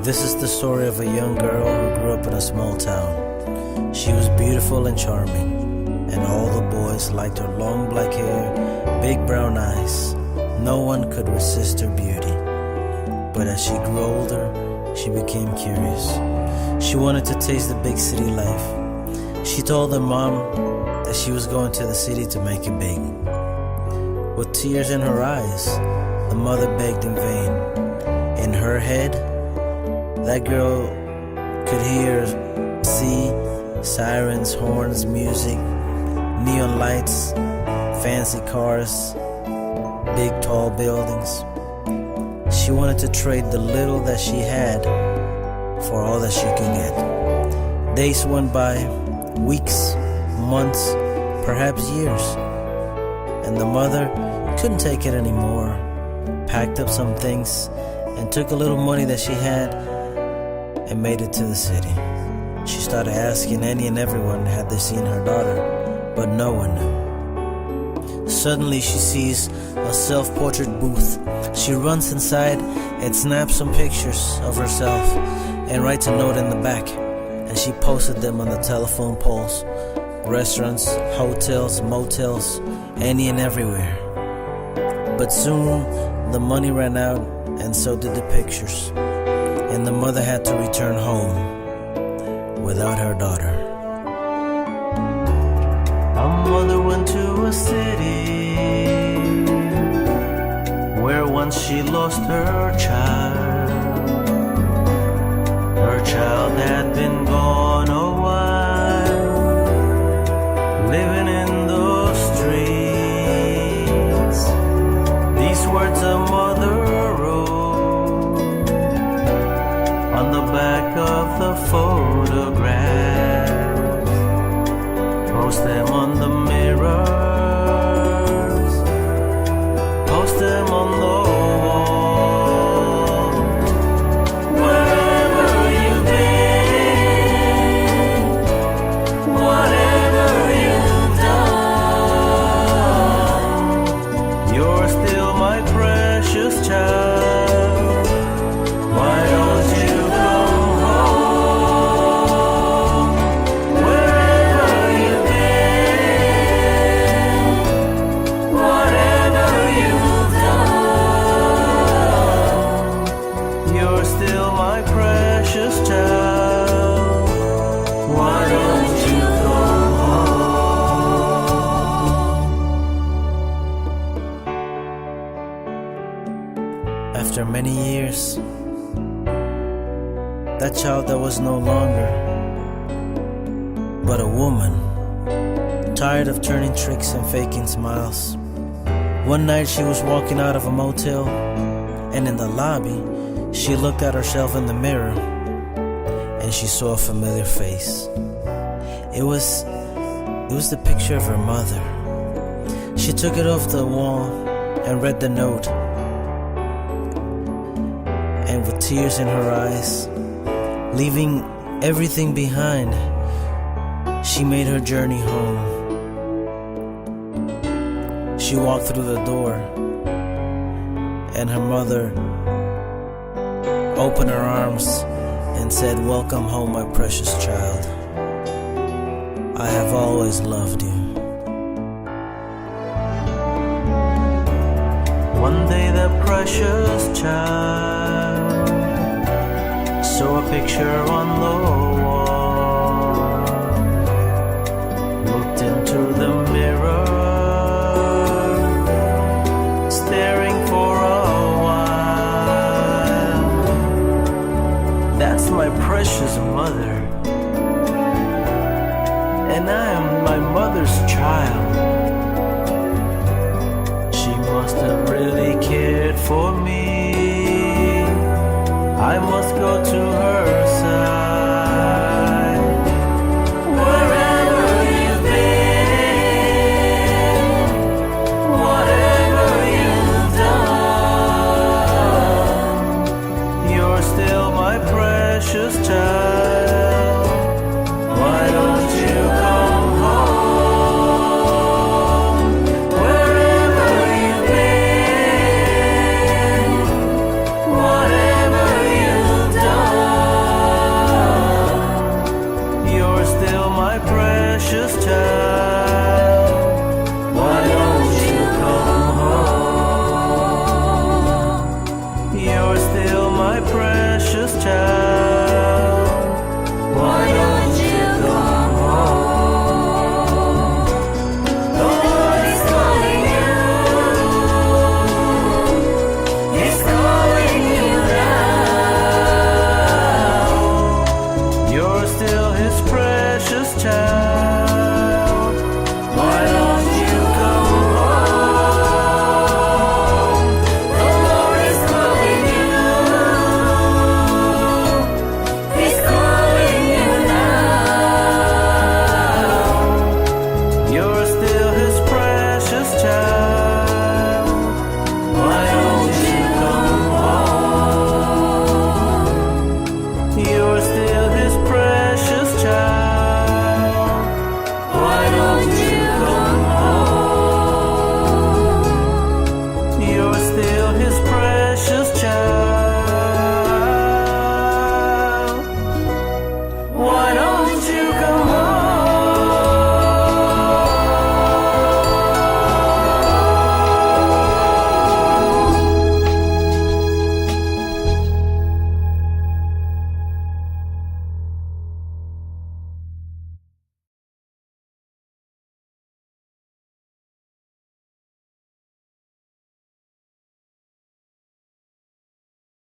This is the story of a young girl who grew up in a small town. She was beautiful and charming, and all the boys liked her long black hair, big brown eyes. No one could resist her beauty. But as she grew older, she became curious. She wanted to taste the big city life. She told her mom that she was going to the city to make it big. With tears in her eyes, the mother begged in vain. In her head, that girl could hear, see sirens, horns, music, neon lights, fancy cars, big tall buildings. She wanted to trade the little that she had for all that she could get. Days went by, weeks, months, perhaps years, and the mother couldn't take it anymore, packed up some things and took a little money that she had and made it to the city. She started asking any and everyone had they seen her daughter, but no one knew. Suddenly she sees a self-portrait booth. She runs inside and snaps some pictures of herself and writes a note in the back, and she posted them on the telephone poles, restaurants, hotels, motels, any and everywhere. But soon the money ran out, and so did the pictures, and the mother had to return home without her daughter. A mother went to a city where once she lost her child. Her child had been gone a while, living in those streets. These words a mother wrote on the back of the photograph. Post them on the mirrors, post them on the wall. Wherever you've been, whatever you've done, you're still my precious child. Why don't you come home? Wherever you've been, whatever you've done, you're still my precious child. Why don't you come home? After many years, that child that was no longer but a woman, tired of turning tricks and faking smiles. One night she was walking out of a motel, and in the lobby she looked at herself in the mirror, and she saw a familiar face. It was the picture of her mother. She took it off the wall and read the note, and with tears in her eyes, leaving everything behind, she made her journey home. She walked through the door, and her mother opened her arms and said, "Welcome home, my precious child. I have always loved you." One day the precious child saw a picture on the wall, looked into the mirror, staring for a while. That's my precious mother, and I am my mother's child. She must have really cared for me. I must go to her side.